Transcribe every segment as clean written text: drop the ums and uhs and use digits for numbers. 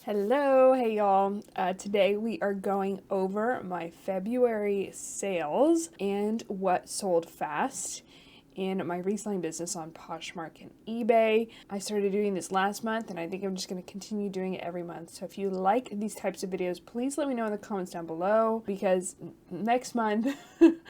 Hello, hey y'all. Today we are going over my February sales and what sold fast in my reselling business on Poshmark and eBay. I started doing this last month and I think I'm just going to continue doing it every month. So if you like these types of videos, please let me know in the comments down below because next month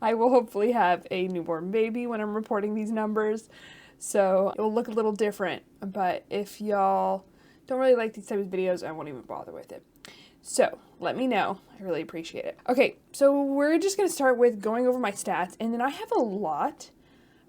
I will hopefully have a newborn baby when I'm reporting these numbers. So it will look a little different, but if y'all don't really like these types of videos, I won't even bother with it. So let me know. I really appreciate it. Okay, so we're just going to start with going over my stats, and then I have a lot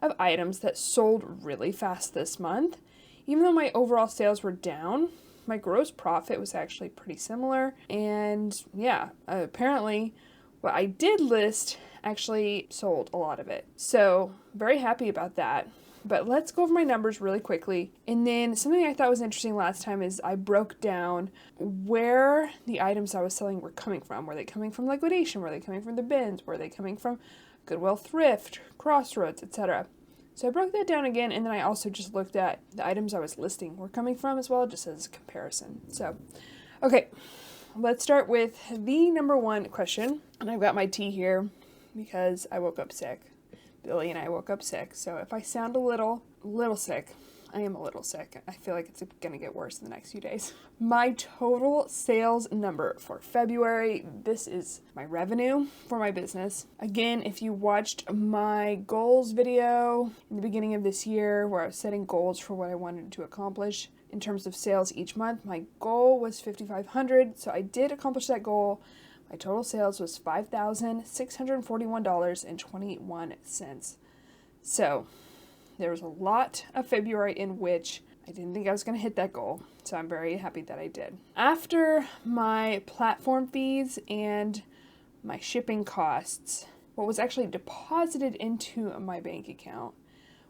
of items that sold really fast this month. Even though my overall sales were down, my gross profit was actually pretty similar. And yeah, apparently what I did list actually sold a lot of it. So very happy about that. But let's go over my numbers really quickly. And then something I thought was interesting last time is I broke down where the items I was selling were coming from. Were they coming from liquidation? Were they coming from the bins? Were they coming from Goodwill Thrift, Crossroads, etc.? So I broke that down again, and then I also just looked at the items I was listing were coming from as well, just as a comparison. So, okay, let's start with the number one question. And I've got my tea here because I woke up sick. Billy and I woke up sick, so if I sound a little sick, I am a little sick. I feel like it's going to get worse in the next few days. My total sales number for February, this is my revenue for my business. Again, if you watched my goals video in the beginning of this year where I was setting goals for what I wanted to accomplish in terms of sales each month, my goal was $5,500, so I did accomplish that goal. My total sales was $5,641.21. So there was a lot of February in which I didn't think I was going to hit that goal. So I'm very happy that I did. After my platform fees and my shipping costs, what was actually deposited into my bank account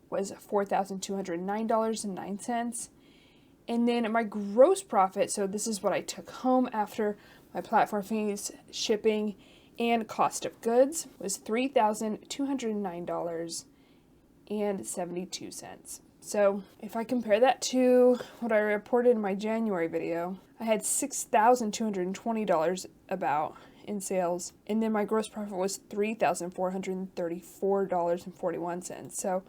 was $4,209.09. And then my gross profit, so this is what I took home after my platform fees, shipping, and cost of goods, was $3,209.72. So if I compare that to what I reported in my January video, I had $6,220 about in sales, and then my gross profit was $3,434.41. So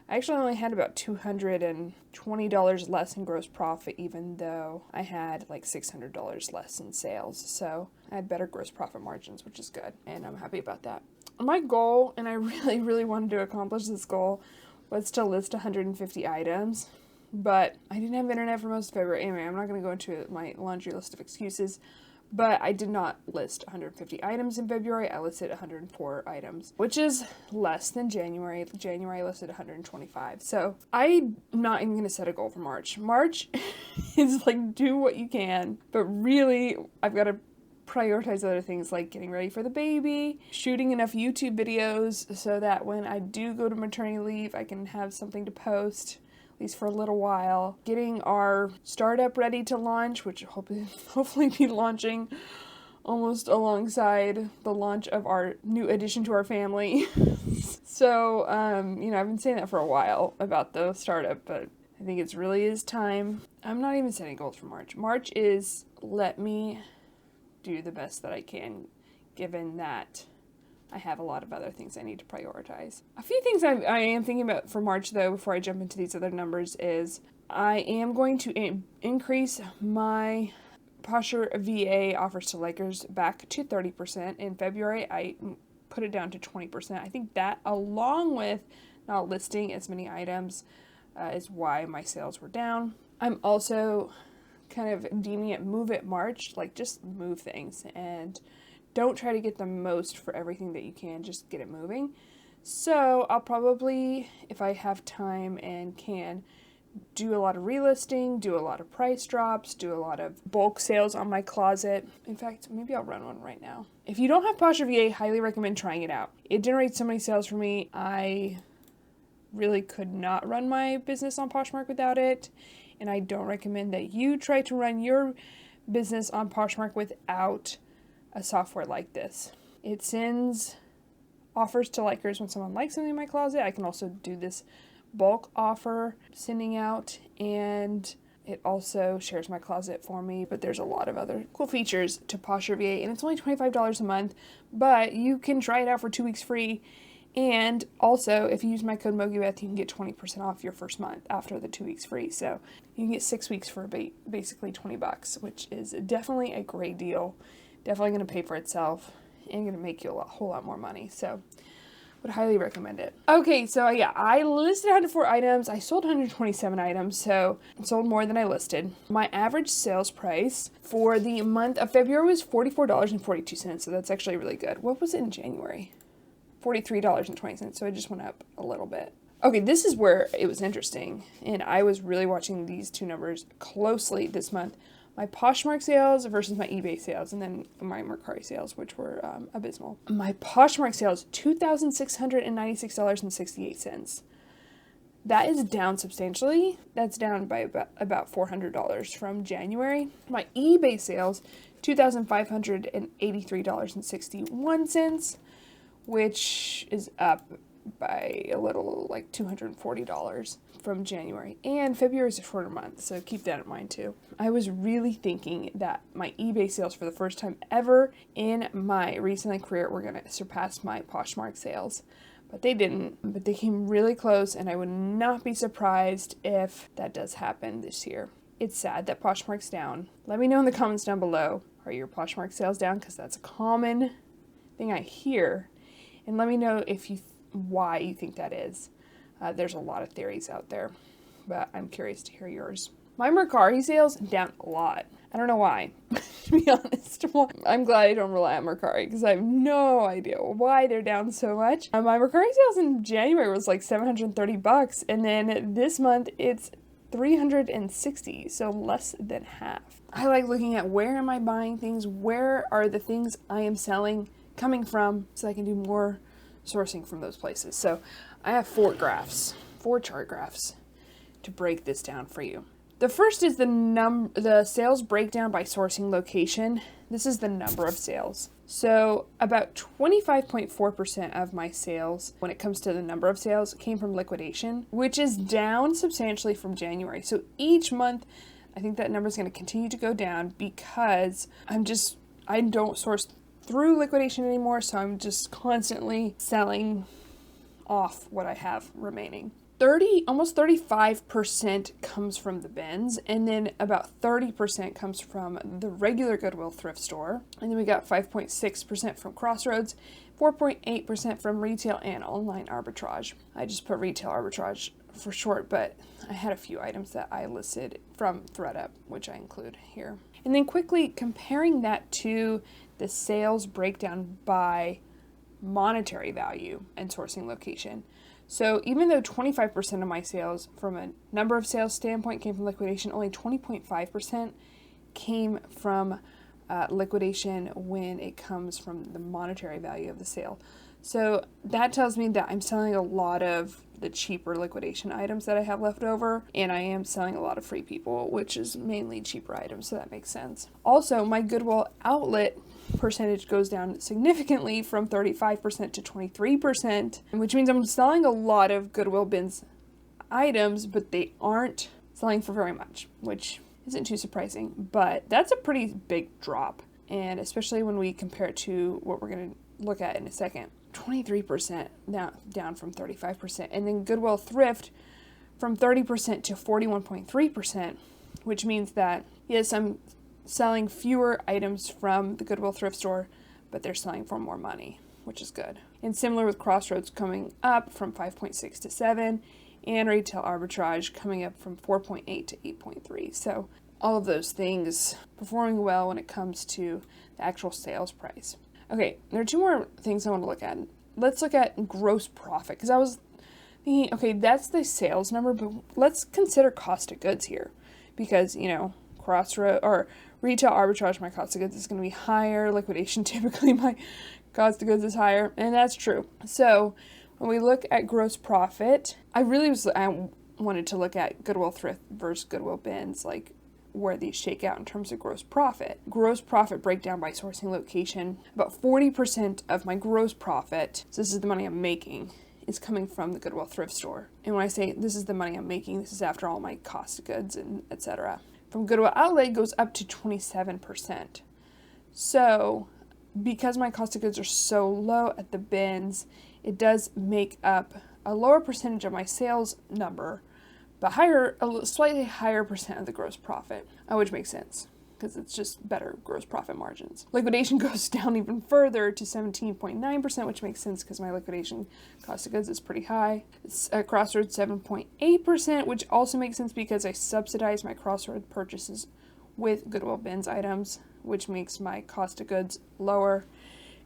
I actually only had about $220 less in gross profit, even though I had like $600 less in sales. So I had better gross profit margins, which is good, and I'm happy about that. My goal, and I really wanted to accomplish this goal, was to list 150 items, but I didn't have internet for most of February. Anyway, I'm not going to go into my laundry list of excuses. But I did not list 150 items in February. I listed 104 items, which is less than January. January I listed 125. So I'm not even going to set a goal for March. March is like do what you can. But really, I've got to prioritize other things like getting ready for the baby, shooting enough YouTube videos so that when I do go to maternity leave, I can have something to post, at least for a little while, getting our startup ready to launch, which will hopefully be launching almost alongside the launch of our new addition to our family. So, I've been saying that for a while about the startup, but I think it really is time. I'm not even setting goals for March. March is let me do the best that I can, given that I have a lot of other things I need to prioritize. A few things I am thinking about for March, though, before I jump into these other numbers, is I am going to increase my Posher VA offers to Lakers back to 30%. In February, I put it down to 20%. I think that, along with not listing as many items, is why my sales were down. I'm also kind of deeming it Move It March, like just move things and don't try to get the most for everything that you can, just get it moving. So I'll probably, if I have time and can, do a lot of relisting, do a lot of price drops, do a lot of bulk sales on my closet. In fact, maybe I'll run one right now. If you don't have Posher VA, highly recommend trying it out. It generates so many sales for me. I really could not run my business on Poshmark without it, and I don't recommend that you try to run your business on Poshmark without a software like this. It sends offers to likers when someone likes something in my closet. I can also do this bulk offer sending out, and It also shares my closet for me, but there's a lot of other cool features to Posh RVA, and it's only $25 a month, but you can try it out for 2 weeks free. And also, if you use my code MOGIBETH, you can get 20% off your first month after the 2 weeks free. So you can get 6 weeks for basically $20, which is definitely a great deal. Definitely going to pay for itself and going to make you a whole lot more money. So would highly recommend it. Okay, so yeah, I listed 104 items. I sold 127 items, so I sold more than I listed. My average sales price for the month of February was $44.42, so that's actually really good. What was it in January? $43.20, so it just went up a little bit. Okay, this is where it was interesting, and I was really watching these two numbers closely this month. My Poshmark sales versus my eBay sales, and then my Mercari sales, which were abysmal. My Poshmark sales, $2,696.68. That is down substantially. That's down by about $400 from January. My eBay sales, $2,583.61. Which is up by a little, like $240 from January. And February is a shorter month, so keep that in mind too. I was really thinking that my eBay sales for the first time ever in my reselling career were going to surpass my Poshmark sales. But they didn't. But they came really close, and I would not be surprised if that does happen this year. It's sad that Poshmark's down. Let me know in the comments down below, are your Poshmark sales down? Because that's a common thing I hear. And let me know why you think that is. There's a lot of theories out there, but I'm curious to hear yours. My Mercari sales down a lot. I don't know why, to be honest. Well, I'm glad I don't rely on Mercari because I have no idea why they're down so much. My Mercari sales in January was like $730, and then this month it's $360, so less than half. I like looking at where am I buying things, where are the things I am selling coming from, so I can do more sourcing from those places. So I have 4 chart graphs to break this down for you. The first is the sales breakdown by sourcing location. This is the number of sales. So about 25.4% of my sales, when it comes to the number of sales, came from liquidation, which is down substantially from January. So each month, I think that number is going to continue to go down because I don't source through liquidation anymore, so I'm just constantly selling off what I have remaining. Almost 35% comes from the bins, and then about 30% comes from the regular Goodwill thrift store, and then we got 5.6% from Crossroads, 4.8% from retail and online arbitrage. I just put retail arbitrage for short, but I had a few items that I listed from ThredUp, which I include here. And then quickly comparing that to the sales breakdown by monetary value and sourcing location. So even though 25% of my sales from a number of sales standpoint came from liquidation, only 20.5% came from liquidation when it comes from the monetary value of the sale. So that tells me that I'm selling a lot of the cheaper liquidation items that I have left over, and I am selling a lot of Free People, which is mainly cheaper items, so that makes sense. Also, my Goodwill outlet percentage goes down significantly from 35% to 23%, which means I'm selling a lot of Goodwill bins items, but they aren't selling for very much, which isn't too surprising, but that's a pretty big drop, and especially when we compare it to what we're going to look at in a second. 23% down from 35%, and then Goodwill thrift from 30% to 41.3%, which means that, yes, I'm selling fewer items from the Goodwill thrift store, but they're selling for more money, which is good. And similar with Crossroads coming up from 5.6 to 7, and retail arbitrage coming up from 4.8 to 8.3. So all of those things performing well when it comes to the actual sales price. Okay, there are 2 more things I want to look at. Let's look at gross profit, because I was thinking, okay, that's the sales number, but let's consider cost of goods here, because, Crossroads or retail arbitrage, my cost of goods is going to be higher. Liquidation, typically my cost of goods is higher, and that's true. So when we look at gross profit, I wanted to look at Goodwill thrift versus Goodwill bins, like where these shake out in terms of gross profit. Gross profit breakdown by sourcing location. About 40% of my gross profit, so this is the money I'm making, is coming from the Goodwill thrift store. And when I say this is the money I'm making, this is after all my cost of goods and etc. From Goodwill Outlet goes up to 27%. So because my cost of goods are so low at the bins, it does make up a lower percentage of my sales number, but a slightly higher percent of the gross profit, which makes sense because it's just better gross profit margins. Liquidation goes down even further to 17.9%, which makes sense because my liquidation cost of goods is pretty high. It's at Crossroads 7.8%, which also makes sense because I subsidize my Crossroads purchases with Goodwill bins items, which makes my cost of goods lower.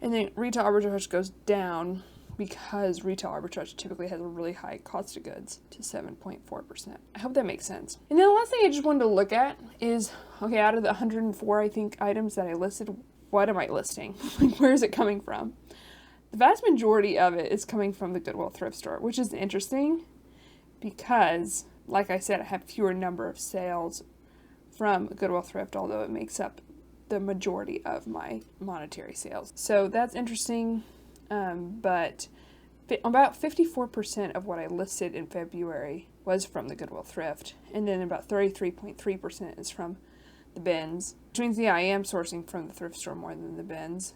And then retail arbitrage goes down because retail arbitrage typically has a really high cost of goods to 7.4%. I hope that makes sense. And then the last thing I just wanted to look at is, okay, out of the 104, I think, items that I listed, what am I listing? Like, where is it coming from? The vast majority of it is coming from the Goodwill thrift store, which is interesting because, like I said, I have fewer number of sales from Goodwill thrift, although it makes up the majority of my monetary sales. So that's interesting. But about 54% of what I listed in February was from the Goodwill thrift, and then about 33.3% is from the bins, which means, yeah, I am sourcing from the thrift store more than the bins,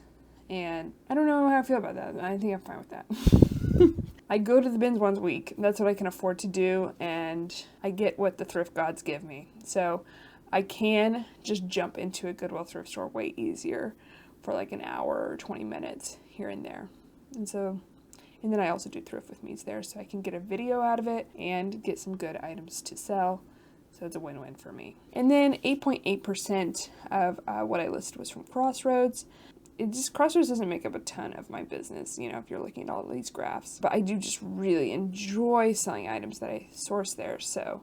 and I don't know how I feel about that. I think I'm fine with that. I go to the bins once a week. That's what I can afford to do, and I get what the thrift gods give me. So I can just jump into a Goodwill thrift store way easier for like an hour or 20 minutes here and there. And then I also do thrift with me's there, so I can get a video out of it and get some good items to sell. So it's a win-win for me. And then 8.8% of what I listed was from Crossroads. Crossroads doesn't make up a ton of my business, if you're looking at all of these graphs. But I do just really enjoy selling items that I source there, so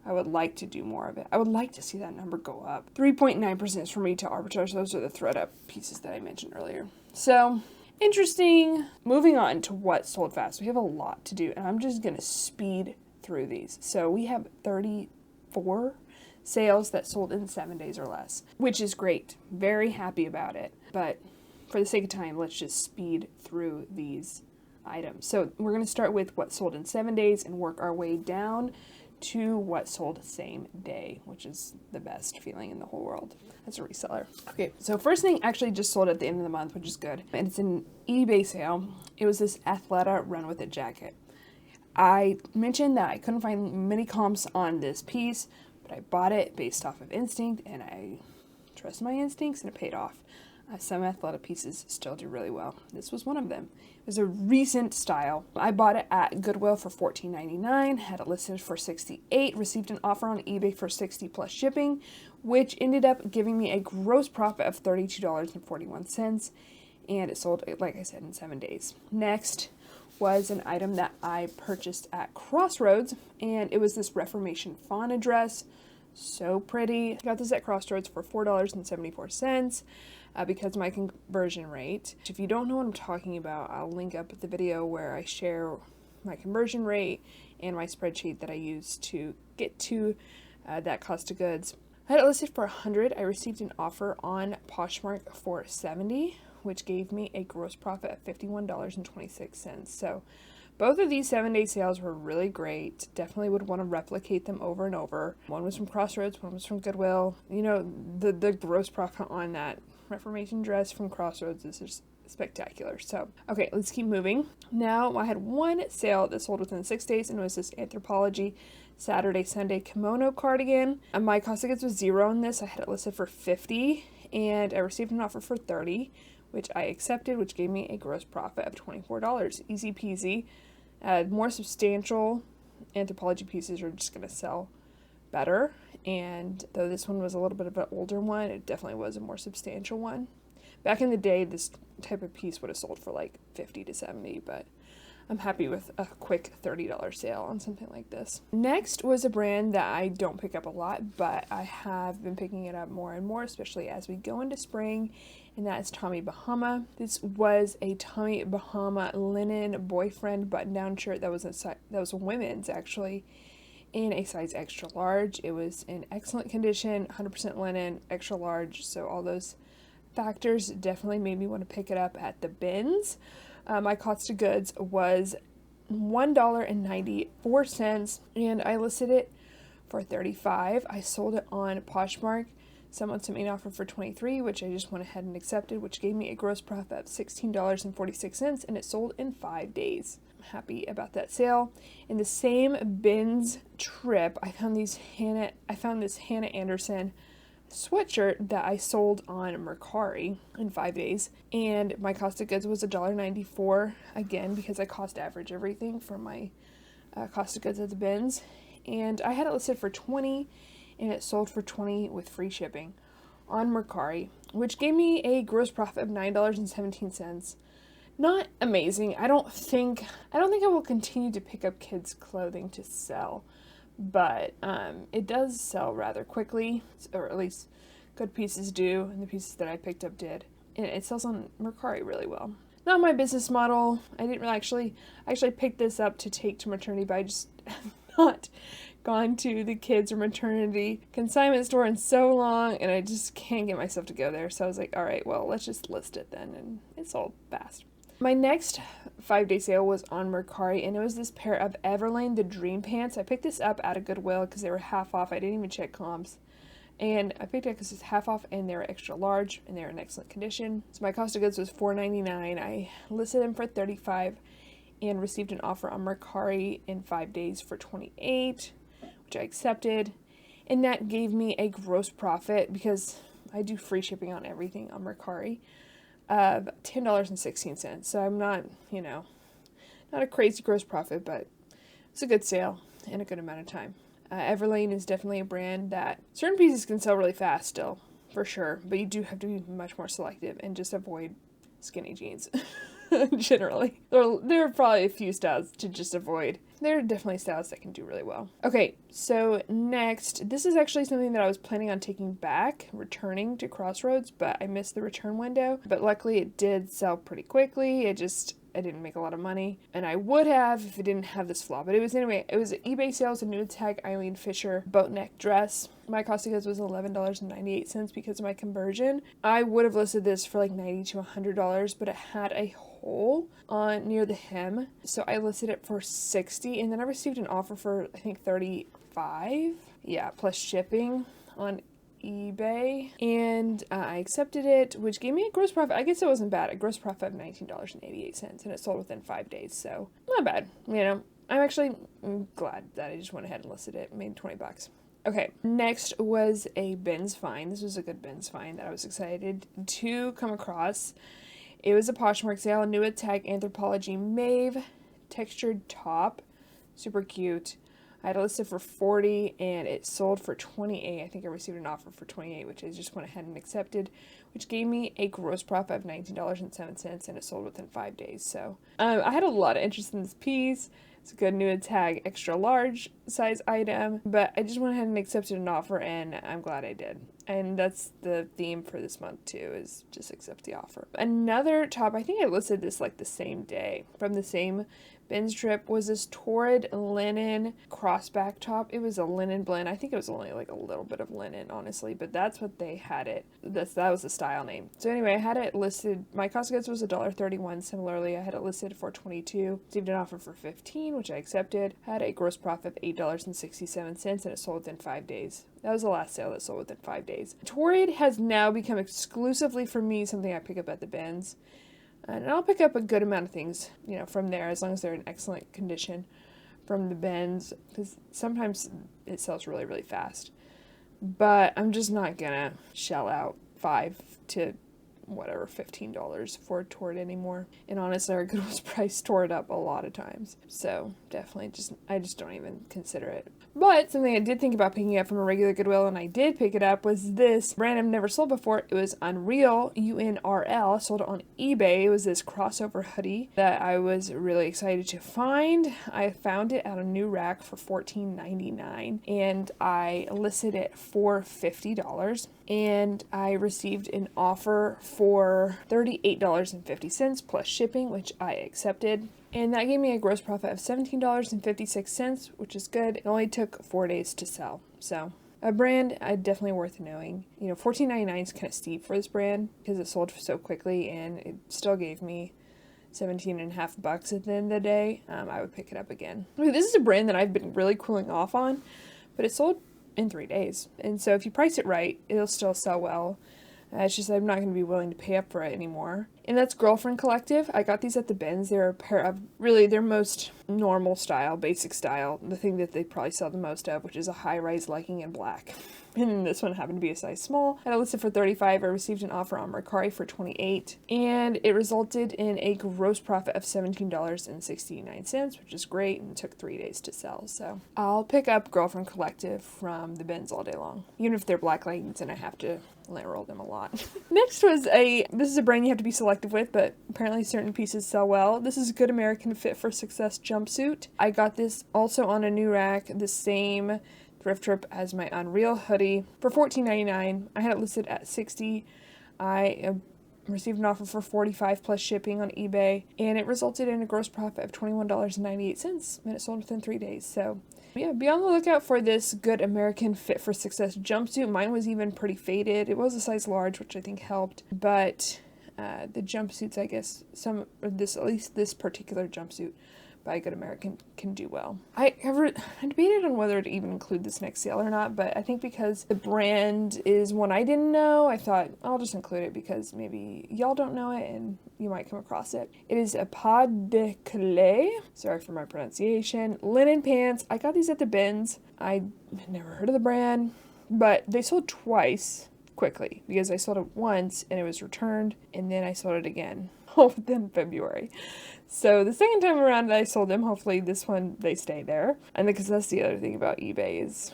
I would like to do more of it. I would like to see that number go up. 3.9% is from retail arbitrage. Those are the thread up pieces that I mentioned earlier. So interesting. Moving on to what sold fast. We have a lot to do, and I'm just going to speed through these. So we have 34 sales that sold in 7 days or less, which is great. Very happy about it. But for the sake of time, let's just speed through these items. So we're going to start with what sold in 7 days and work our way down to what sold same day, which is the best feeling in the whole world as a reseller. Okay, so first thing actually just sold at the end of the month, which is good. And it's an eBay sale. It was this Athleta Run With It jacket. I mentioned that I couldn't find many comps on this piece, but I bought it based off of instinct, and I trust my instincts, and it paid off. Some Athleta pieces still do really well. This was one of them. It was a recent style. I bought it at Goodwill for $14.99, had it listed for $68, received an offer on eBay for $60 plus shipping, which ended up giving me a gross profit of $32.41, and it sold, like I said, in 7 days. Next was an item that I purchased at Crossroads, and it was this Reformation fauna dress. So pretty. I got this at Crossroads for $4.74. Because of my conversion rate. If you don't know what I'm talking about, I'll link up the video where I share my conversion rate and my spreadsheet that I use to get to that cost of goods. I had it listed for $100. I received an offer on Poshmark for $70, which gave me a gross profit of $51.26. So both of these 7-day sales were really great. Definitely would want to replicate them over and over. One was from Crossroads, one was from Goodwill. The gross profit on that Reformation dress from Crossroads is just spectacular. So, okay, let's keep moving. Now, I had one sale that sold within 6 days, and it was this Anthropologie Saturday Sunday kimono cardigan. And my cost of goods was $0 on this. I had it listed for $50, and I received an offer for $30, which I accepted, which gave me a gross profit of $24. Easy peasy. More substantial Anthropologie pieces are just going to sell better, and though this one was a little bit of an older one, it definitely was a more substantial one. Back in the day, this type of piece would have sold for like $50 to $70, but I'm happy with a quick $30 sale on something like this. Next was a brand that I don't pick up a lot, but I have been picking it up more and more, especially as we go into spring, and that is Tommy Bahama. This was a Tommy Bahama linen boyfriend button-down shirt that was a women's actually, in a size extra large. It was in excellent condition, 100% linen, extra large, so all those factors definitely made me want to pick it up at the bins. My cost of goods was $1.94, and I listed it for $35. I sold it on Poshmark. Someone sent me an offer for $23, which I just went ahead and accepted, which gave me a gross profit of $16.46, and it sold in 5 days. I'm happy about that sale. In the same bins trip, I found this Hannah Anderson sweatshirt that I sold on Mercari in 5 days, and my cost of goods was $1.94, again because I cost average everything for my cost of goods at the bins, and I had it listed for $20, and it sold for $20 with free shipping on Mercari, which gave me a gross profit of $9.17. Not amazing. I don't think I will continue to pick up kids' clothing to sell, but it does sell rather quickly, or at least good pieces do, and the pieces that I picked up did. And it sells on Mercari really well. Not my business model. I didn't really actually picked this up to take to maternity, but I just have not gone to the kids or maternity consignment store in so long, and I just can't get myself to go there. So I was like, all right, well, let's just list it then, and it sold fast. My next 5-day sale was on Mercari, and it was this pair of Everlane, the Dream Pants. I picked this up at a Goodwill because they were half off. I didn't even check comps. And I picked it up because it's half off, and they were extra large, and they were in excellent condition. So my cost of goods was $4.99. I listed them for $35 and received an offer on Mercari in 5 days for $28, which I accepted. And that gave me a gross profit, because I do free shipping on everything on Mercari, of $10.16. So I'm not, not a crazy gross profit, but it's a good sale in a good amount of time. Everlane is definitely a brand that certain pieces can sell really fast still, for sure, but you do have to be much more selective and just avoid skinny jeans. Generally. There are probably a few styles to just avoid. There are definitely styles that can do really well. Okay, so next, this is actually something that I was planning on taking back, returning to Crossroads, but I missed the return window. But luckily it did sell pretty quickly. I didn't make a lot of money, and I would have if it didn't have this flaw. But it was an eBay sale. It was a nude tag Eileen Fisher boat neck dress. My cost of goods was $11.98 because of my conversion. I would have listed this for like $90 to $100, but it had a hole on near the hem, so I listed it for $60, and then I received an offer for I think $35. Yeah, plus shipping on eBay, and I accepted it, which gave me a gross profit. I guess it wasn't bad. A gross profit of $19.88, and it sold within 5 days, so not bad. I'm actually glad that I just went ahead and listed it. Made $20. Okay, next was a bins find. This was a good bins find that I was excited to come across. It was a Poshmark sale, a new tag Anthropology Mauve textured top, super cute. I had it listed for $40, and it sold for $28. I think I received an offer for $28, which I just went ahead and accepted, which gave me a gross profit of $19.07, and it sold within 5 days. So I had a lot of interest in this piece. It's a good new tag, extra large size item, but I just went ahead and accepted an offer, and I'm glad I did. And that's the theme for this month too, is just accept the offer. Another top, I think I listed this like the same day from the same bins trip, was this Torrid linen crossback top. It was a linen blend. I think it was only like a little bit of linen, honestly, but that's what they had it. That was the style name. So anyway, I had it listed. My cost of goods was $1.31. Similarly, I had it listed for $22. Received an offer for $15, which I accepted. Had a gross profit of $8.67, and it sold within 5 days. That was the last sale that sold within 5 days. Torrid has now become exclusively for me something I pick up at the bins. And I'll pick up a good amount of things, from there, as long as they're in excellent condition from the bins, because sometimes it sells really, really fast. But I'm just not gonna shell out $5 to $15 for Torrid anymore. And honestly, our Goodwill's price Torrid up a lot of times. So definitely I just don't even consider it. But something I did think about picking up from a regular Goodwill, and I did pick it up, was this brand I've never sold before. It was Unreal, UNRL, sold on eBay. It was this crossover hoodie that I was really excited to find. I found it at a new rack for $14.99, and I listed it for $50. And I received an offer for $38.50 plus shipping, which I accepted. And that gave me a gross profit of $17.56, which is good. It only took 4 days to sell. So a brand definitely worth knowing. $14.99 is kind of steep for this brand because it sold so quickly, and it still gave me $17.50 at the end of the day, I would pick it up again. Okay, this is a brand that I've been really cooling off on, but it sold in 3 days. And so if you price it right, it'll still sell well. It's just I'm not going to be willing to pay up for it anymore. And that's Girlfriend Collective. I got these at the bins. They're a pair of really their most normal style, basic style, the thing that they probably sell the most of, which is a high-rise legging in black. And this one happened to be a size small. I had it listed for $35. I received an offer on Mercari for $28. And it resulted in a gross profit of $17.69, which is great, and it took 3 days to sell. So I'll pick up Girlfriend Collective from the bins all day long, even if they're black leggings and I have to lint roll them a lot. Next was this is a brand you have to be selective with, but apparently certain pieces sell well. This is Good American Fit for Success jumpsuit. I got this also on a new rack, the same thrift trip as my Unreal hoodie for $14.99. I had it listed at $60. I received an offer for $45 plus shipping on eBay, and it resulted in a gross profit of $21.98, and it sold within 3 days. So yeah, be on the lookout for this Good American Fit for Success jumpsuit. Mine was even pretty faded. It was a size large, which I think helped, but the jumpsuits, I guess, at least this particular jumpsuit by Good American can do well. I debated on whether to even include this next sale or not, but I think because the brand is one I didn't know, I thought I'll just include it because maybe y'all don't know it and you might come across it. It is a pas de clé, sorry for my pronunciation, linen pants. I got these at the bins. I had never heard of the brand, but they sold twice quickly because I sold it once and it was returned, and then I sold it again within February. So the second time around that I sold them, hopefully this one they stay there. And because that's the other thing about eBay is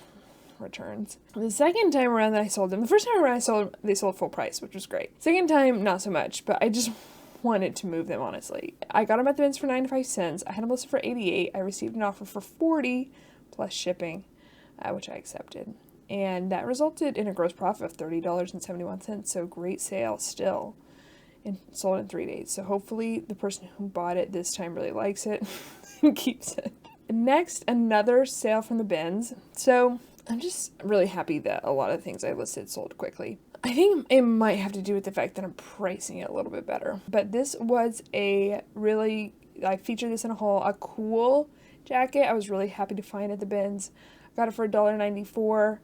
returns. The second time around that I sold them, the first time around I sold them, they sold full price, which was great. Second time, not so much, but I just wanted to move them, honestly. I got them at the bins for 95 cents. I had them listed for $88. I received an offer for $40 plus shipping, which I accepted. And that resulted in a gross profit of $30.71. So great sale still. And sold in 3 days. So hopefully the person who bought it this time really likes it and keeps it. Next, another sale from the bins. So I'm just really happy that a lot of the things I listed sold quickly. I think it might have to do with the fact that I'm pricing it a little bit better. But this was I featured this in a haul, a cool jacket I was really happy to find at the bins. Got it for $1.94.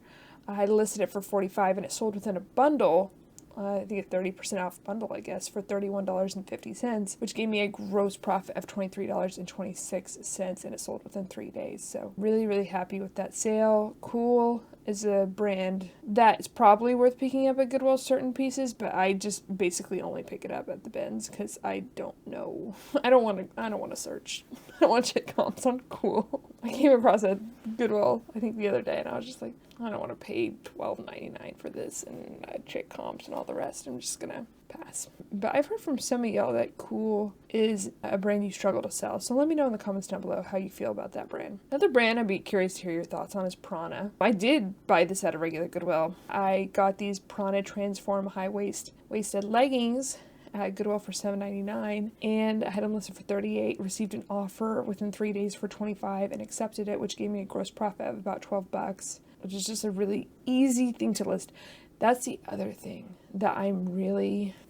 I listed it for $45 and it sold within a bundle. I think a 30% off bundle, I guess, for $31.50, which gave me a gross profit of $23.26, and it sold within 3 days. So really, really happy with that sale. Cool is a brand that is probably worth picking up at Goodwill certain pieces, but I just basically only pick it up at the bins because I don't know. I don't want to search. I don't want to check comps on Cool. I came across a Goodwill, I think the other day, and I was just like, I don't want to pay $12.99 for this and check comps and all the rest. I'm just gonna pass. But I've heard from some of y'all that Cool is a brand you struggle to sell. So let me know in the comments down below how you feel about that brand. Another brand I'd be curious to hear your thoughts on is Prana. I did buy this at a regular Goodwill. I got these Prana Transform high-waisted leggings at Goodwill for $7.99, and I had them listed for $38, received an offer within 3 days for $25 and accepted it, which gave me a gross profit of about $12, which is just a really easy thing to list. That's the other thing that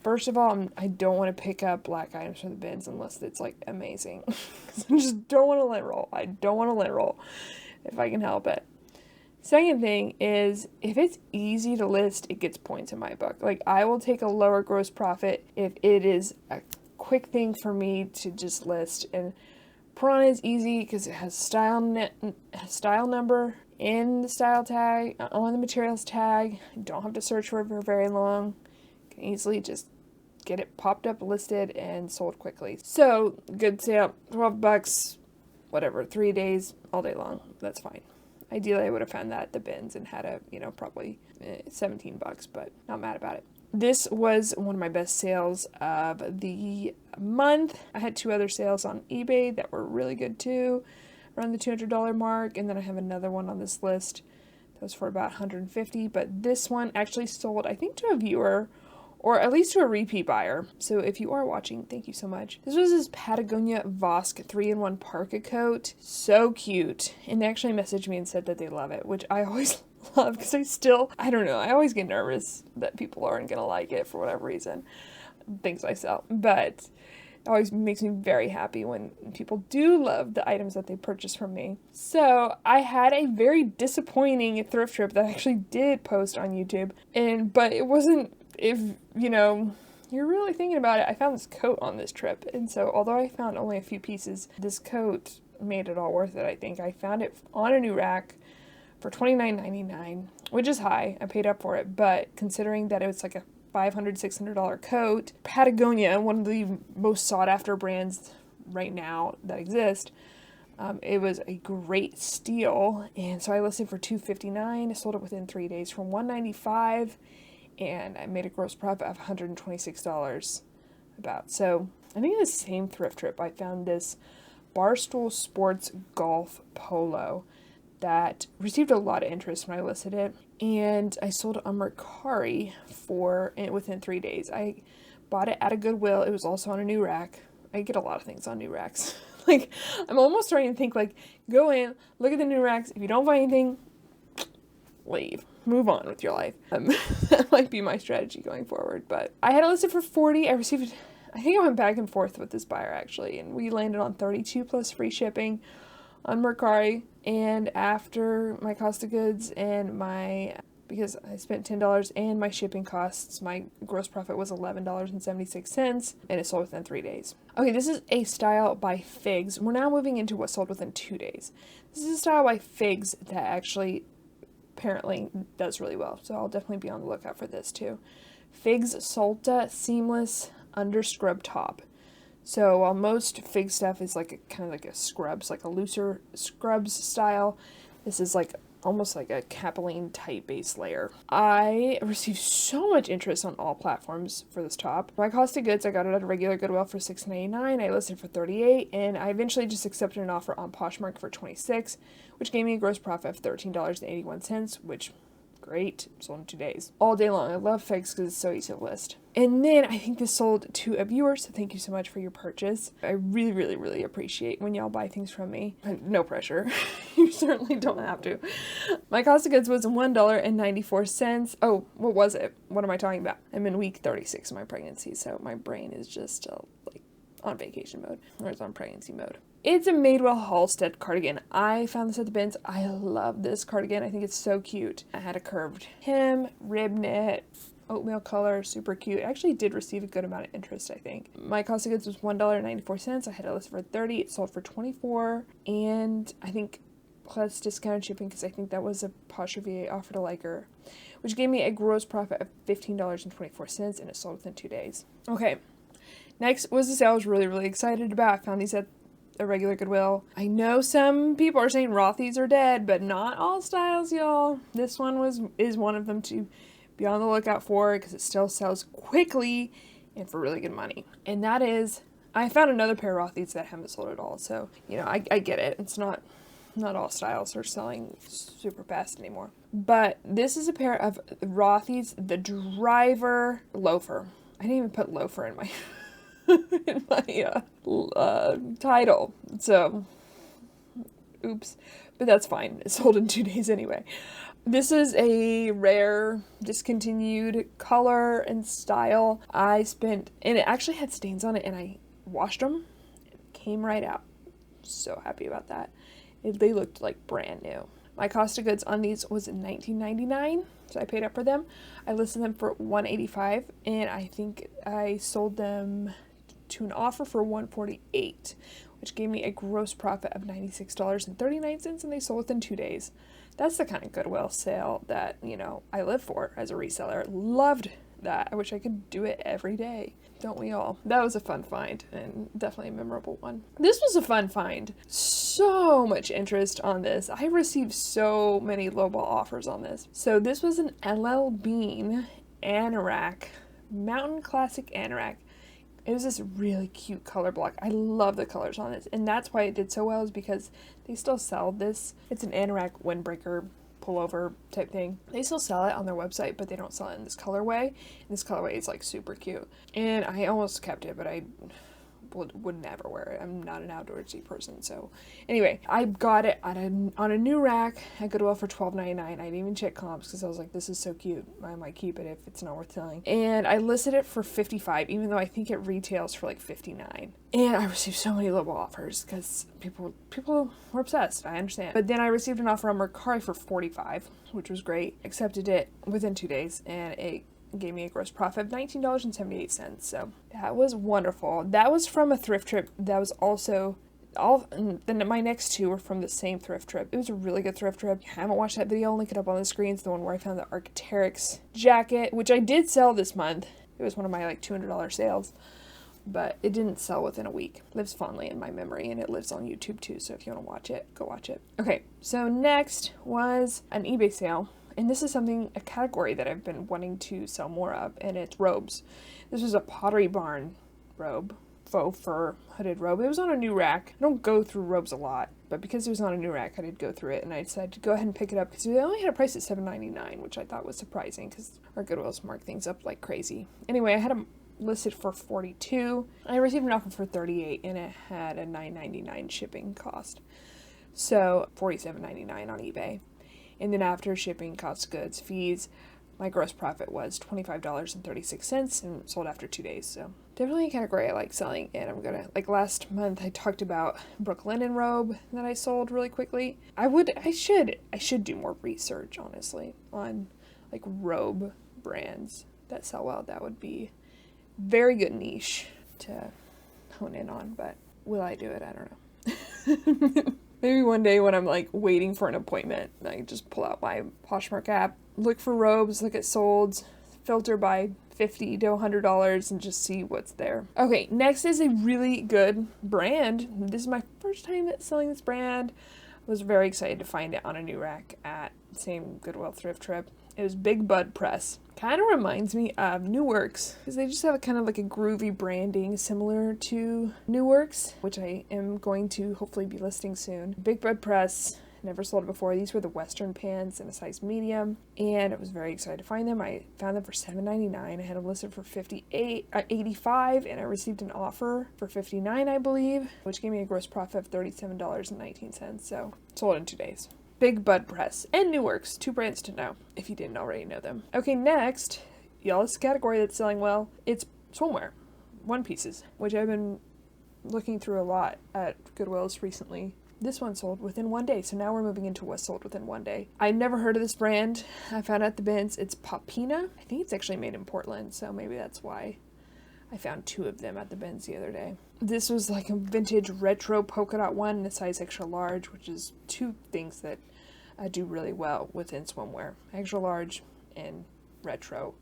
first of all, I don't want to pick up black items from the bins unless it's like amazing. I just don't want to lint roll. I don't want to lint roll if I can help it. Second thing is, if it's easy to list, it gets points in my book. Like, I will take a lower gross profit if it is a quick thing for me to just list. And Prana is easy because it has style number in the style tag, on the materials tag. You don't have to search for it for very long. You can easily just get it popped up, listed, and sold quickly. So, good sale, $12, whatever, 3 days, all day long. That's fine. Ideally, I would have found that at the bins and had probably $17, but not mad about it. This was one of my best sales of the month. I had 2 other sales on eBay that were really good too, around the $200 mark, and then I have another one on this list that was for about $150, but this one actually sold, I think, to a viewer, or at least to a repeat buyer. So if you are watching, thank you so much. This was this Patagonia Vosk 3-in-1 parka coat. So cute. And they actually messaged me and said that they love it, which I always love because I don't know, I always get nervous that people aren't going to like it for whatever reason. Things I sell. But It always makes me very happy when people do love the items that they purchase from me. So I had a very disappointing thrift trip that I actually did post on YouTube, but it wasn't, if you're really thinking about it, I found this coat on this trip, and so although I found only a few pieces, this coat made it all worth it. I think I found it on a new rack for $29.99, which is high. I paid up for it, but considering that it was like a $500, $600 coat, Patagonia, one of the most sought after brands right now that exist, it was a great steal. And so I listed for $259. I sold it within 3 days for $195, and I made a gross profit of $126 about. So I think in the same thrift trip, I found this Barstool Sports Golf Polo that received a lot of interest when I listed it, and I sold it on Mercari within 3 days. I bought it at a Goodwill. It was also on a new rack. I get a lot of things on new racks. Like, I'm almost starting to think, like, go in, look at the new racks. If you don't find anything, leave. Move on with your life. That might be my strategy going forward. But I had it listed for $40. I think I went back and forth with this buyer, actually, and we landed on $32 plus free shipping on Mercari. And after my cost of goods and because I spent $10 and my shipping costs, my gross profit was $11.76, and it sold within 3 days. Okay, this is a style by Figs. We're now moving into what sold within 2 days. This is a style by Figs that actually apparently does really well, so I'll definitely be on the lookout for this too. Figs Solta Seamless Under Scrub Top. So while most Fig stuff is like kind of like a scrubs, like a looser scrubs style, this is like almost like a capilene type base layer. I received so much interest on all platforms for this top. My cost of goods, I got it at a regular Goodwill for $6.99. I listed for $38, and I eventually just accepted an offer on Poshmark for $26, which gave me a gross profit of $13.81, which great, sold in 2 days. All day long. I love Figs because it's so easy to list. And then I think this sold to a viewer, so thank you so much for your purchase. I really, really, really appreciate when y'all buy things from me. No pressure. You certainly don't have to. My cost of goods was $1.94. Oh, what was it? What am I talking about? I'm in week 36 of my pregnancy, so my brain is just like on vacation mode, or it's on pregnancy mode. It's a Madewell Halstead cardigan. I found this at the bins. I love this cardigan. I think it's so cute. I had a curved hem, rib knit, oatmeal color, super cute. It actually did receive a good amount of interest, I think. My cost of goods was $1.94. I had it listed for $30. It sold for $24, and I think plus discounted shipping, because I think that was a Posh VA offer to liker, which gave me a gross profit of $15.24, and it sold within 2 days. Okay, next was the sale I was really, really excited about. I found these at a regular Goodwill. I know some people are saying Rothy's are dead, but not all styles, y'all. This one is one of them to be on the lookout for, because it still sells quickly and for really good money. And that is, I found another pair of Rothy's that haven't sold at all. So, I get it. It's not all styles are selling super fast anymore. But this is a pair of Rothy's, the Driver Loafer. I didn't even put loafer in my in my title, so oops, but that's fine. It sold in 2 days anyway. This is a rare discontinued color and style. And it actually had stains on it, and I washed them. It came right out. So happy about that. They looked like brand new. My cost of goods on these was $19.99, so I paid up for them. I listed them for $185, and I think I sold them to an offer for $148, which gave me a gross profit of $96.39, and they sold within 2 days. That's the kind of Goodwill sale that, I live for as a reseller. Loved that. I wish I could do it every day. Don't we all? That was a fun find, and definitely a memorable one. This was a fun find. So much interest on this. I received so many lowball offers on this. So this was an LL Bean anorak, Mountain Classic anorak. It was this really cute color block. I love the colors on this, and that's why it did so well, is because they still sell this. It's an anorak windbreaker pullover type thing. They still sell it on their website, but they don't sell it in this colorway. And this colorway is like super cute. And I almost kept it, but I would never wear it. I'm not an outdoorsy person. So anyway, I got it on a new rack at Goodwill for $12.99. I didn't even check comps because I was like, this is so cute. I might keep it if it's not worth selling. And I listed it for $55, even though I think it retails for like $59. And I received so many lowball offers because people were obsessed. I understand. But then I received an offer on Mercari for $45, which was great. Accepted it within 2 days, and it gave me a gross profit of $19.78. So that was wonderful. That was from a thrift trip. That was also then my next two were from the same thrift trip. It was a really good thrift trip. If you haven't watched that video, I'll link it up on the screen. It's the one where I found the Arc'teryx jacket, which I did sell this month. It was one of my like $200 sales, but it didn't sell within a week. It lives fondly in my memory, and it lives on YouTube too, so if you want to watch it, go watch it. Okay, so next was an eBay sale, and this is a category that I've been wanting to sell more of, and it's robes. This was a Pottery Barn robe, faux fur hooded robe. It was on a new rack. I don't go through robes a lot, but because it was on a new rack, I did go through it, and I decided to go ahead and pick it up because they only had a price at $7.99, which I thought was surprising because our Goodwills mark things up like crazy. Anyway, I had them listed for $42. I received an offer for $38, and it had a $9.99 shipping cost, so $47.99 on eBay. And then after shipping, cost, goods, fees, my gross profit was $25.36 and sold after 2 days. So definitely a category I like selling. And I'm gonna, like last month I talked about Brooke Linen robe that I sold really quickly. I should do more research, honestly, on like robe brands that sell well. That would be very good niche to hone in on, but will I do it? I don't know. Maybe one day when I'm like waiting for an appointment, I just pull out my Poshmark app, look for robes, look at solds, filter by $50 to $100 and just see what's there. Okay, next is a really good brand. This is my first time selling this brand. I was very excited to find it on a new rack at the same Goodwill thrift trip. It was Big Bud Press. Kind of reminds me of New Works because they just have kind of like a groovy branding similar to New Works, which I am going to hopefully be listing soon. Big Bud Press, never sold it before. These were the Western pants in a size medium, and I was very excited to find them. I found them for $7.99. I had them listed for $85, and I received an offer for $59, I believe, which gave me a gross profit of $37.19. So sold in 2 days. Big Bud Press and New Works, 2 brands to know if you didn't already know them. Okay, next, y'all, this category that's selling well, it's swimwear, one pieces, which I've been looking through a lot at Goodwills recently. This one sold within 1 day, so now we're moving into what's sold within 1 day. I've never heard of this brand. I found it at the bins. It's Popina. I think it's actually made in Portland, so maybe that's why I found 2 of them at the bins the other day. This was like a vintage retro polka dot one in a size extra large, which is 2 things that I do really well within swimwear. Extra large and retro,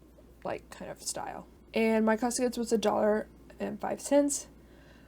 like, kind of style. And my cost of goods was $1.05.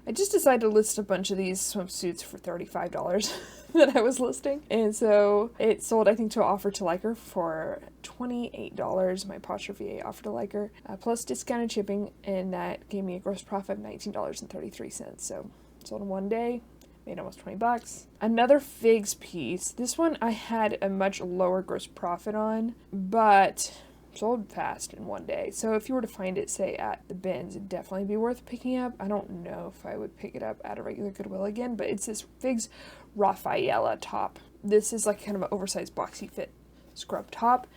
I just decided to list a bunch of these swimsuits for $35 that I was listing. And so it sold, I think, to an offer to Liker for $28. My Posture VA offer to Liker, plus discounted shipping, and that gave me a gross profit of $19.33. So sold in 1 day. Made almost $20. Another Figs piece. This one I had a much lower gross profit on, but sold fast in 1 day. So if you were to find it, say, at the bins, it'd definitely be worth picking up. I don't know if I would pick it up at a regular Goodwill again, but it's this Figs Rafaela top. This is like kind of an oversized boxy fit scrub top,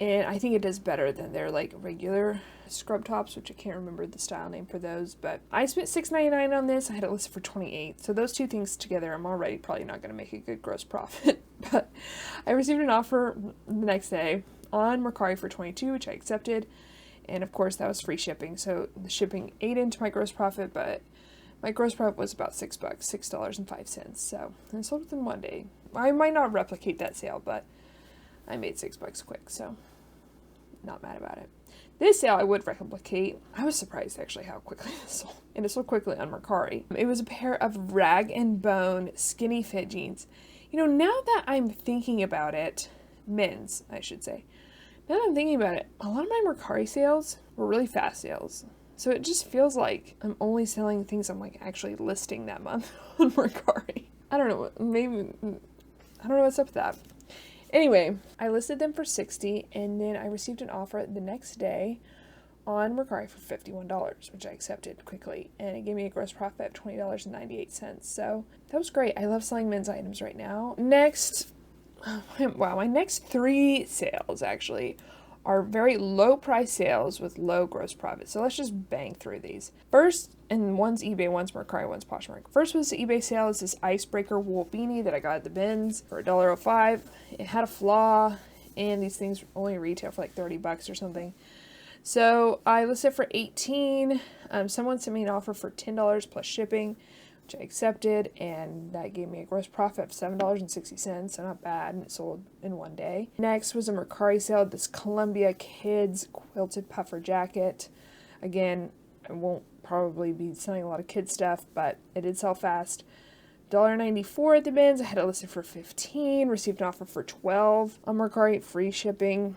and I think it does better than their like regular scrub tops, which I can't remember the style name for those, but I spent $6.99 on this. I had it listed for $28. So those 2 things together, I'm already probably not going to make a good gross profit, but I received an offer the next day on Mercari for $22, which I accepted, and of course that was free shipping, so the shipping ate into my gross profit, but my gross profit was about $6, $6.05. So I sold within 1 day. I might not replicate that sale, but I made $6 quick, so not mad about it. This sale I would replicate. I was surprised actually how quickly this sold. And it sold quickly on Mercari. It was a pair of Rag & Bone skinny fit jeans. You know, now that I'm thinking about it, men's, I should say. Now that I'm thinking about it, a lot of my Mercari sales were really fast sales. So it just feels like I'm only selling things I'm like actually listing that month on Mercari. I don't know, maybe, I don't know what's up with that. Anyway, I listed them for $60, and then I received an offer the next day on Mercari for $51, which I accepted quickly, and it gave me a gross profit of $20.98. So that was great. I love selling men's items right now. Next, wow, my next 3 sales actually are very low price sales with low gross profit. So let's just bang through these. First, and one's eBay, one's Mercari, one's Poshmark. First was the eBay sale. Is this icebreaker wool beanie that I got at the bins for $1.05. It had a flaw, and these things only retail for like $30 or something. So I listed for $18. Someone sent me an offer for $10 plus shipping, which I accepted, and that gave me a gross profit of $7.60, so not bad, and it sold in one day. Next was a Mercari sale, this Columbia Kids quilted puffer jacket. Again, I won't probably be selling a lot of kid stuff, but it did sell fast. $1.94 at the bins. I had it listed for $15, received an offer for $12 on Mercari, free shipping.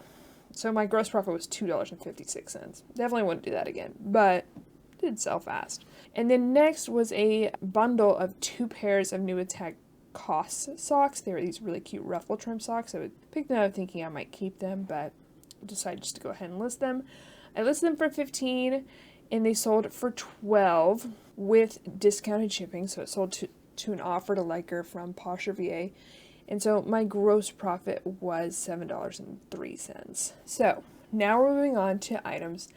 So my gross profit was $2.56. Definitely wouldn't do that again, but it did sell fast. And then next was a bundle of 2 pairs of New Attack COS socks. They were these really cute ruffle trim socks. I would pick them up thinking I might keep them, but decided just to go ahead and list them. I listed them for $15, and they sold for $12 with discounted shipping. So it sold to an offered liker from Posh VA. And so my gross profit was $7.03. So now we're moving on to items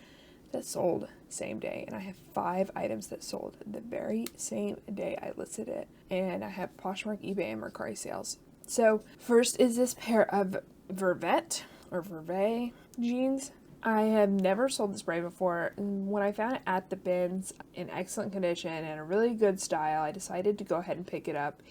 that sold same day. And I have 5 items that sold the very same day I listed it. And I have Poshmark, eBay, and Mercari sales. So first is this pair of Vervet jeans. I have never sold this brand before. When I found it at the bins in excellent condition and a really good style, I decided to go ahead and pick it up.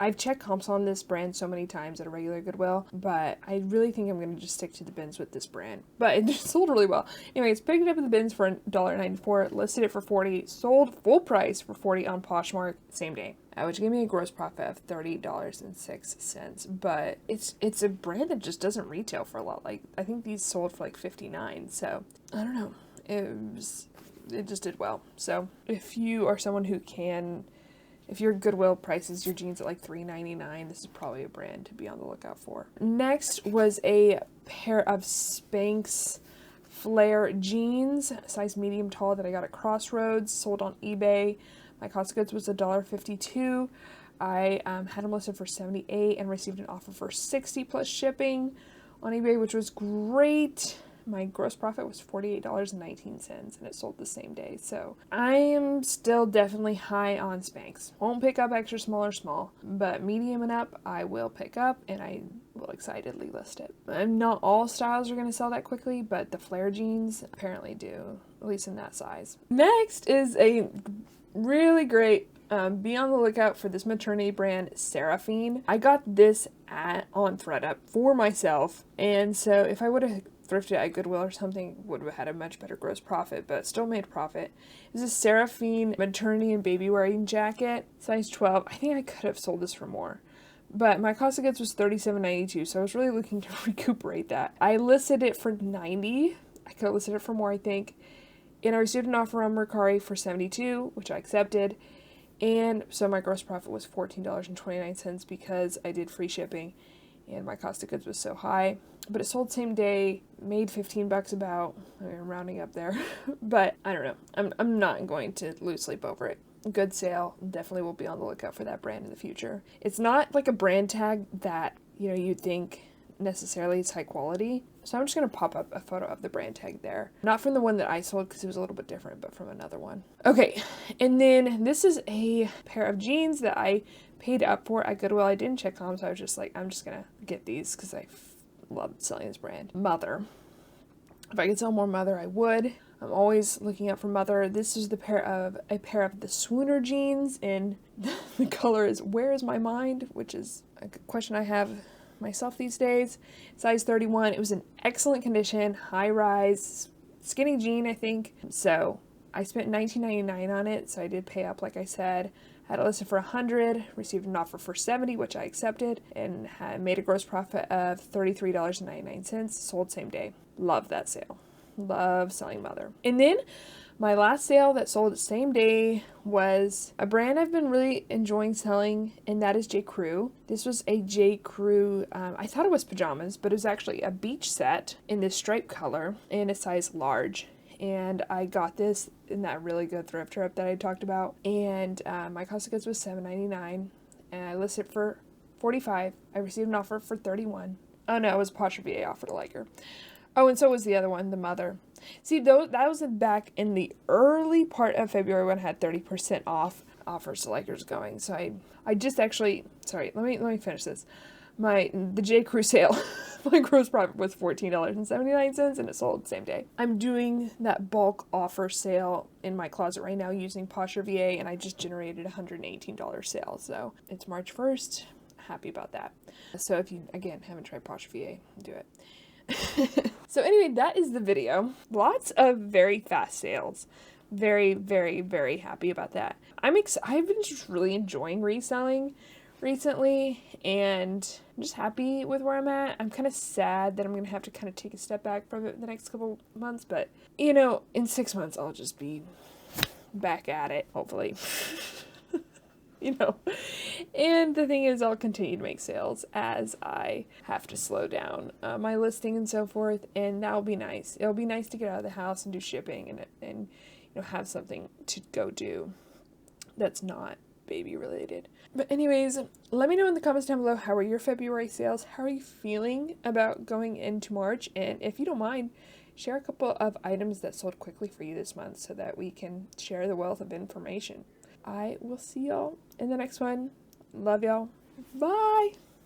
I've checked comps on this brand so many times at a regular Goodwill, but I really think I'm going to just stick to the bins with this brand. But it just sold really well. Anyways, picked it up at the bins for $1.94, listed it for $40, sold full price for $40 on Poshmark same day, which gave me a gross profit of $30.06. But it's a brand that just doesn't retail for a lot. Like, I think these sold for like $59. So I don't know. It just did well. So if you are someone who can, if your Goodwill prices your jeans at like $3.99, this is probably a brand to be on the lookout for. Next was a pair of Spanx flare jeans, size medium tall, that I got at Crossroads, sold on eBay. My cost of goods was $1.52. I had them listed for $78 and received an offer for $60 plus shipping on eBay, which was great. My gross profit was $48.19, and it sold the same day. So I am still definitely high on Spanx. Won't pick up extra small or small, but medium and up I will pick up, and I will excitedly list it. Not all styles are going to sell that quickly, but the flare jeans apparently do, at least in that size. Next is a really great, be on the lookout for this maternity brand, Seraphine. I got this on ThredUp for myself, and so if I would have thrifted at Goodwill or something, would have had a much better gross profit, but still made profit. It's a Seraphine maternity and baby wearing jacket, size 12. I think I could have sold this for more, but my cost of goods was $37.92, so I was really looking to recuperate that. I listed it for $90. I could have listed it for more, I think, and I received an offer on Mercari for $72, which I accepted, and so my gross profit was $14.29 because I did free shipping and my cost of goods was so high. But it sold same day, made $15 about. I'm rounding up there. But I don't know. I'm not going to lose sleep over it. Good sale. Definitely will be on the lookout for that brand in the future. It's not like a brand tag that, you'd think necessarily it's high quality. So I'm just going to pop up a photo of the brand tag there. Not from the one that I sold because it was a little bit different, but from another one. Okay, and then this is a pair of jeans that I paid up for at Goodwill. I didn't check comps, so I was just like, I'm just going to get these because I love selling this brand. Mother. If I could sell more Mother, I would. I'm always looking out for Mother. This is a pair of the Swooner jeans, and the color is Where Is My Mind, which is a question I have myself these days. Size 31. It was in excellent condition, high rise, skinny jean, I think. So I spent $19.99 on it, so I did pay up, like I said. Had it listed for $100, received an offer for $70, which I accepted, and had made a gross profit of $33.99. Sold same day. Love that sale. Love selling Mother. And then my last sale that sold the same day was a brand I've been really enjoying selling, and that is J. Crew. This was a J. Crew, I thought it was pajamas, but it was actually a beach set in this stripe color in a size large. and I got this in that really good thrift trip that I talked about, and my cost of goods was $7.99, and I listed for $45. I received an offer for $31. Oh no, it was Poshmark VA offered a liker. Oh, and so was the other one, the mother. See, that was back in the early part of February when I had 30% off offers to likers going. So I just actually, sorry, let me finish this. The J. Crew sale, my gross profit was $14.79, and it sold the same day. I'm doing that bulk offer sale in my closet right now using Poshmark VA, and I just generated a $118 sale. So it's March 1st. Happy about that. So if you, again, haven't tried Poshmark VA, do it. So anyway, that is the video. Lots of very fast sales. Very, very, very happy about that. I've been just really enjoying reselling recently, and I'm just happy with where I'm at. I'm kind of sad that I'm going to have to kind of take a step back from it the next couple months, but you know, in 6 months I'll just be back at it, hopefully. You know, and the thing is, I'll continue to make sales as I have to slow down my listing and so forth, and that'll be nice. It'll be nice to get out of the house and do shipping and you know, have something to go do that's not baby related. But anyways, let me know in the comments down below, how are your February sales? How are you feeling about going into March? And if you don't mind, share a couple of items that sold quickly for you this month so that we can share the wealth of information. I will see y'all in the next one. Love y'all. Bye.